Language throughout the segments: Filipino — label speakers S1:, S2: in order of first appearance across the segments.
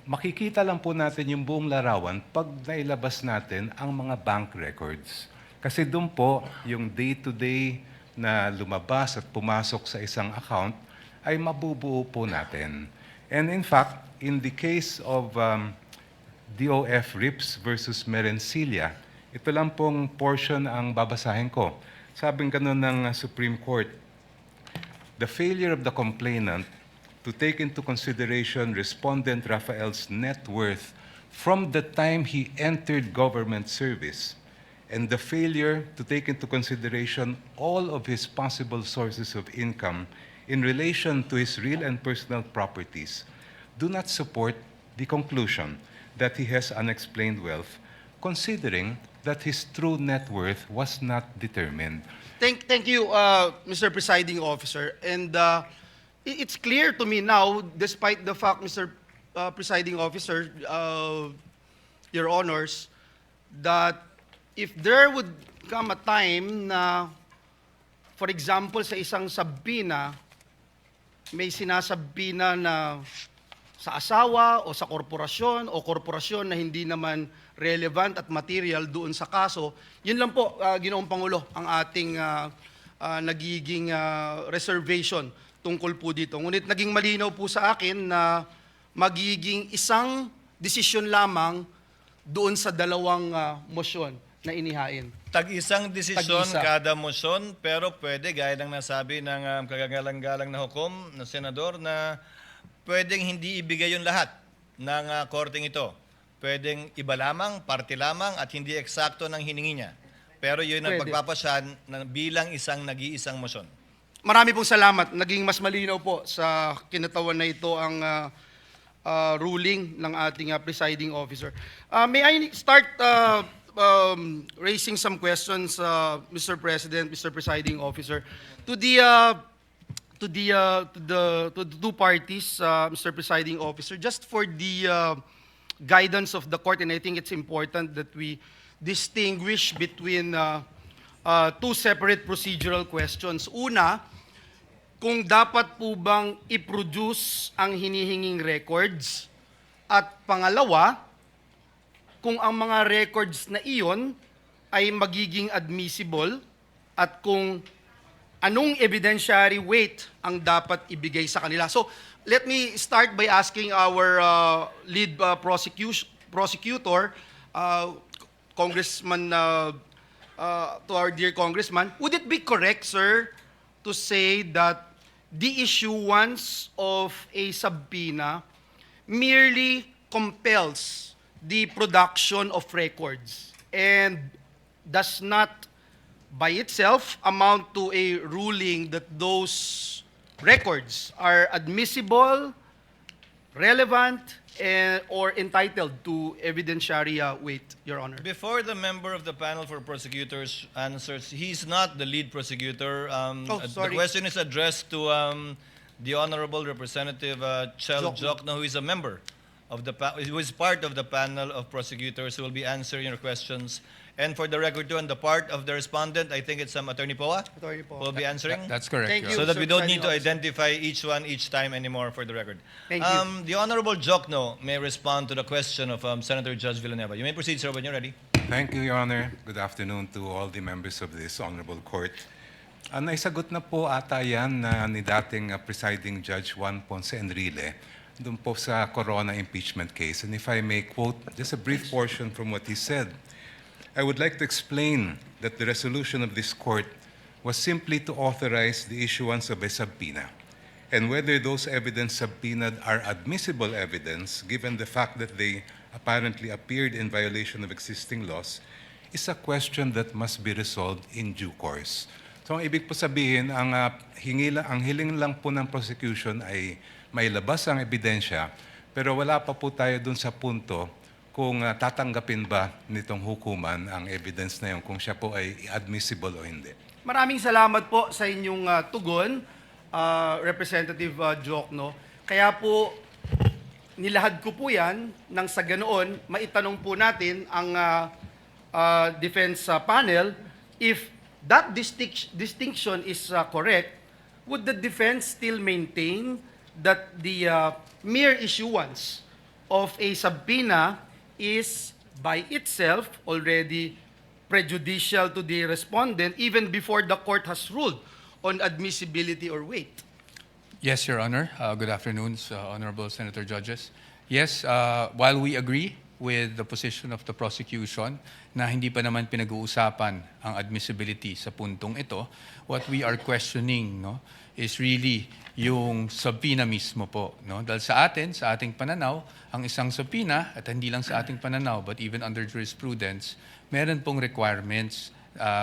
S1: makikita lang po natin yung buong larawan pag nailabas natin ang mga bank records. Kasi doon po, yung day-to-day na lumabas at pumasok sa isang account ay mabubuo po natin. And in fact, in the case of DOF RIPS versus Merencilia, ito lang pong portion ang babasahin ko. Sabing ganun ng Supreme Court, the failure of the complainant to take into consideration respondent Rafael's net worth from the time he entered government service, and the failure to take into consideration all of his possible sources of income in relation to his real and personal properties do not support the conclusion that he has unexplained wealth, considering that his true net worth was not determined.
S2: Thank you, Mr. Presiding Officer. And it's clear to me now, despite the fact, Mr. Presiding Officer, Your Honors, that if there would come a time na, for example, sa isang sabina, may sinasabina na sa asawa o sa korporasyon o korporasyon na hindi naman relevant at material doon sa kaso, yun lang po, Ginoong Pangulo, ang ating nagiging reservation tungkol po dito. Ngunit naging malinaw po sa akin na magiging isang desisyon lamang doon sa dalawang motion na inihain.
S3: Tag-isang desisyon
S2: Tag-isa.
S3: kada motion, pero pwede, gaya ng nasabi ng kagagalang-galang na hukom na senador, na pwedeng hindi ibigay yung lahat ng korteng ito. Pwedeng iba lamang, parte lamang, at hindi eksakto ng hiningi niya. Pero yun ang
S2: Pwede.
S3: pagpapasyan na bilang isang nag-iisang motion.
S2: Marami pong salamat. Naging mas malinaw po sa kinatawan na ito ang ruling ng ating presiding officer. May I start raising some questions, Mr. President, Mr. Presiding Officer, to the two parties, Mr. Presiding Officer, just for the guidance of the court, and I think it's important that we distinguish between two separate procedural questions. Una, kung dapat po bang i-produce ang hinihinging records, at pangalawa, kung ang mga records na iyon ay magiging admissible, at kung anong evidentiary weight ang dapat ibigay sa kanila. So, let me start by asking our lead prosecutor, Congressman, to our dear Congressman, would it be correct, sir, to say that the issuance of a subpoena merely compels the production of records and does not by itself amount to a ruling that those records are admissible, relevant, or entitled to evidentiary weight, Your Honor?
S3: Before the member of the panel for prosecutors answers, he's not the lead prosecutor. The
S2: sorry.
S3: question is addressed to the Honorable Representative Chel Jokno, who is a member of the who is part of the panel of prosecutors who will be answering your questions. And for the record too, on the part of the respondent, I think it's Attorney Poa
S2: Attorney Poa.
S3: will be answering.
S4: That's correct.
S2: Thank
S4: Your
S2: you.
S3: So that
S2: Sir
S3: we don't need to
S2: Presiding Officer.
S3: identify each one each time anymore for the record.
S2: Thank you.
S3: The Honorable Jokno may respond to the question of Senator Judge Villanueva. You may proceed, sir, when you're ready.
S1: Thank you, Your Honor. Good afternoon to all the members of this honorable court. Naisagot na po ata yan ni dating presiding Judge Juan Ponce Enrile doon po sa Corona impeachment case. And if I may quote just a brief portion from what he said, I would like to explain that the resolution of this court was simply to authorize the issuance of a subpoena. And whether those evidence subpoenaed are admissible evidence, given the fact that they apparently appeared in violation of existing laws, is a question that must be resolved in due course. So ang ibig po sabihin, ang hiling lang po ng prosecution ay may labas ang ebidensya, pero wala pa po tayo dun sa punto kung tatanggapin ba nitong hukuman ang evidence na yun, kung siya po ay admissible o hindi.
S2: Maraming salamat po sa inyong tugon, Representative Jokno. Kaya po, nilahad ko po yan nang sa ganoon, maitanong po natin ang defense panel, if that distinction is correct, would the defense still maintain that the mere issuance of a subpoena is by itself already prejudicial to the respondent even before the court has ruled on admissibility or weight.
S4: Yes, Your Honor. Good afternoon, Honorable Senator Judges. Yes, while we agree with the position of the prosecution na hindi pa naman pinag-uusapan ang admissibility sa puntong ito, what we are questioning, no, is really yung subpoena mismo po. No? Dahil sa ating pananaw, ang isang subpoena, at hindi lang sa ating pananaw, but even under jurisprudence, meron pong requirements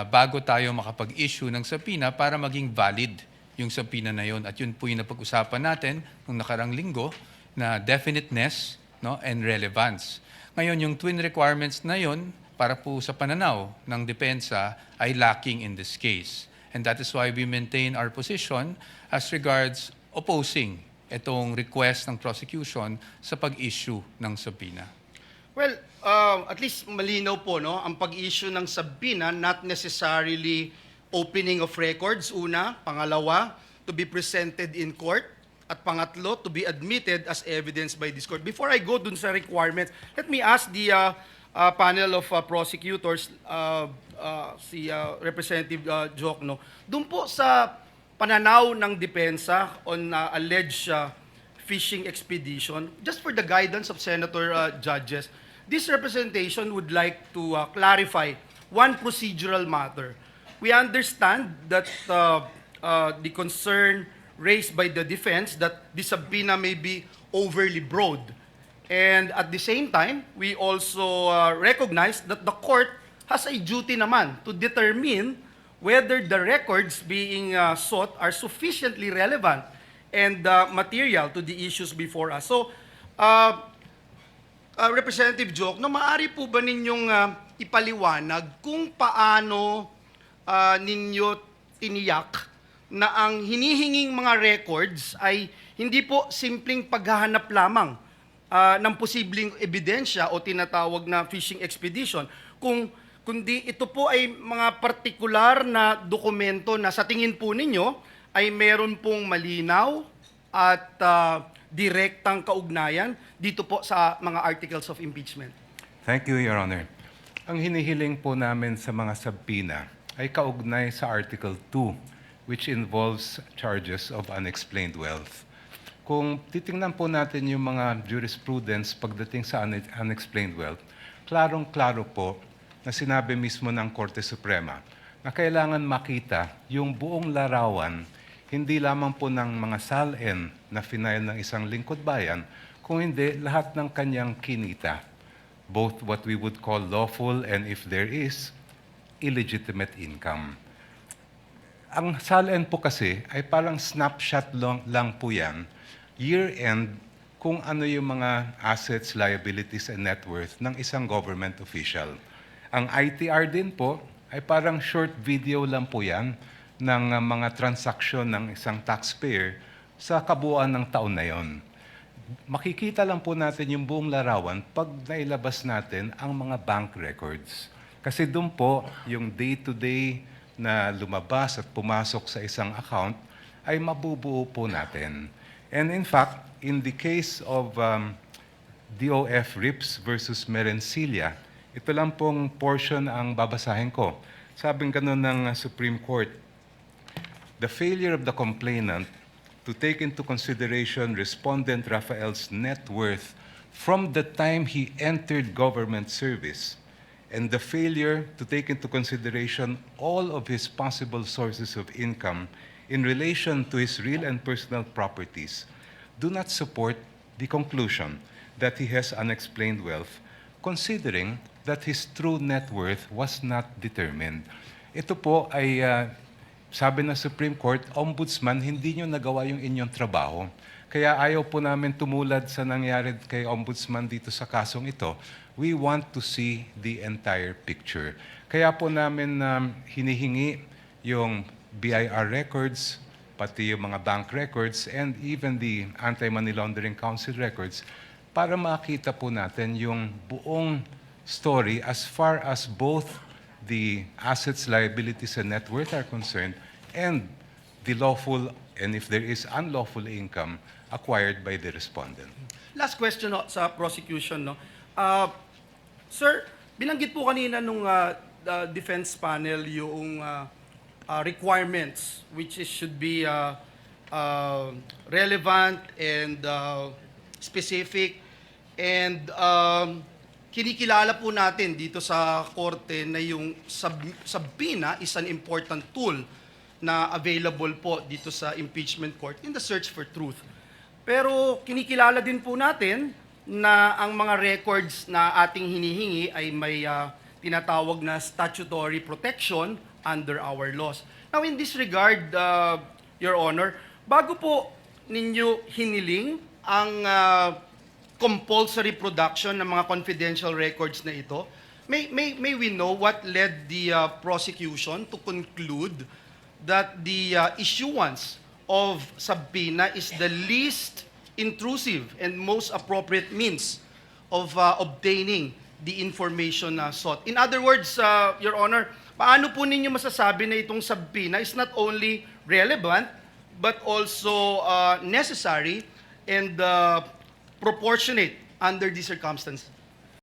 S4: bago tayo makapag-issue ng subpoena para maging valid yung subpoena na yun. At yun po yung napag-usapan natin nung nakarang linggo na definiteness, no, and relevance. Ngayon, yung twin requirements na yun, para po sa pananaw ng depensa, ay lacking in this case. And that is why we maintain our position as regards opposing itong request ng prosecution sa pag-issue ng subpoena.
S2: Well, at least malinaw po, no? Ang pag-issue ng subpoena, not necessarily opening of records, una. Pangalawa, to be presented in court. At pangatlo, to be admitted as evidence by this court. Before I go dun sa requirements, let me ask the panel of prosecutors, si Representative Jokno, dun po sa pananaw ng depensa on alleged fishing expedition, just for the guidance of Senator Judges, this representation would like to clarify one procedural matter. We understand that the concern raised by the defense that the subpoena may be overly broad. And at the same time, we also recognize that the court has a duty naman to determine whether the records being sought are sufficiently relevant and material to the issues before us. So, Representative Jokno, maaari po ba ninyong ipaliwanag kung paano ninyo tiniyak na ang hinihinging mga records ay hindi po simpleng paghahanap lamang ng posibleng ebidensya o tinatawag na fishing expedition, kundi ito po ay mga partikular na dokumento na sa tingin po ninyo ay meron pong malinaw at direktang kaugnayan dito po sa mga articles of impeachment.
S1: Thank you, Your Honor. Ang hinihiling po namin sa mga subpoena ay kaugnay sa Article 2, which involves charges of unexplained wealth. Kung titingnan po natin yung mga jurisprudence pagdating sa unexplained wealth, klarong-klaro po na sinabi mismo ng Korte Suprema na kailangan makita yung buong larawan, hindi lamang po ng mga SALN na final ng isang lingkod bayan, kung hindi lahat ng kanyang kinita, both what we would call lawful and, if there is, illegitimate income. Ang SALN po kasi ay parang snapshot lang po yan, year-end, kung ano yung mga assets, liabilities, and net worth ng isang government official. Ang ITR din po ay parang short video lang po yan ng mga transaksyon ng isang taxpayer sa kabuuan ng taon na yon. Makikita lang po natin yung buong larawan pag nailabas natin ang mga bank records. Kasi doon po yung day-to-day na lumabas at pumasok sa isang account ay mabubuo po natin. And in fact, in the case of DOF Rips versus Merencilia, ito lang pong portion ang babasahin ko. Sabing ganun ng Supreme Court, the failure of the complainant to take into consideration respondent Rafael's net worth from the time he entered government service and the failure to take into consideration all of his possible sources of income in relation to his real and personal properties do not support the conclusion that he has unexplained wealth, considering that his true net worth was not determined. Ito po ay, sabi ng Supreme Court, Ombudsman, hindi nyo nagawa yung inyong trabaho. Kaya ayaw po namin tumulad sa nangyari kay Ombudsman dito sa kasong ito. We want to see the entire picture. Kaya po namin hinihingi yung BIR records, pati yung mga bank records, and even the Anti-Money Laundering Council records para makita po natin yung buong story as far as both the assets, liabilities, and net worth are concerned, and the lawful, and if there is unlawful income acquired by the respondent.
S2: Last question no, sa prosecution. No? Sir, binanggit po kanina nung defense panel yung requirements which should be relevant and specific. And kinikilala po natin dito sa korte na yung subpoena is an important tool na available po dito sa impeachment court in the search for truth. Pero kinikilala din po natin na ang mga records na ating hinihingi ay may tinatawag na statutory protection under our laws. Now in this regard, Your Honor, bago po ninyo hiniling ang compulsory production ng mga confidential records na ito, may we know what led the prosecution to conclude that the issuance of subpoena is the least intrusive and most appropriate means of obtaining the information sought? In other words, Your Honor, paano po ninyo masasabi na itong subpoena is not only relevant but also necessary and proportionate under these circumstances?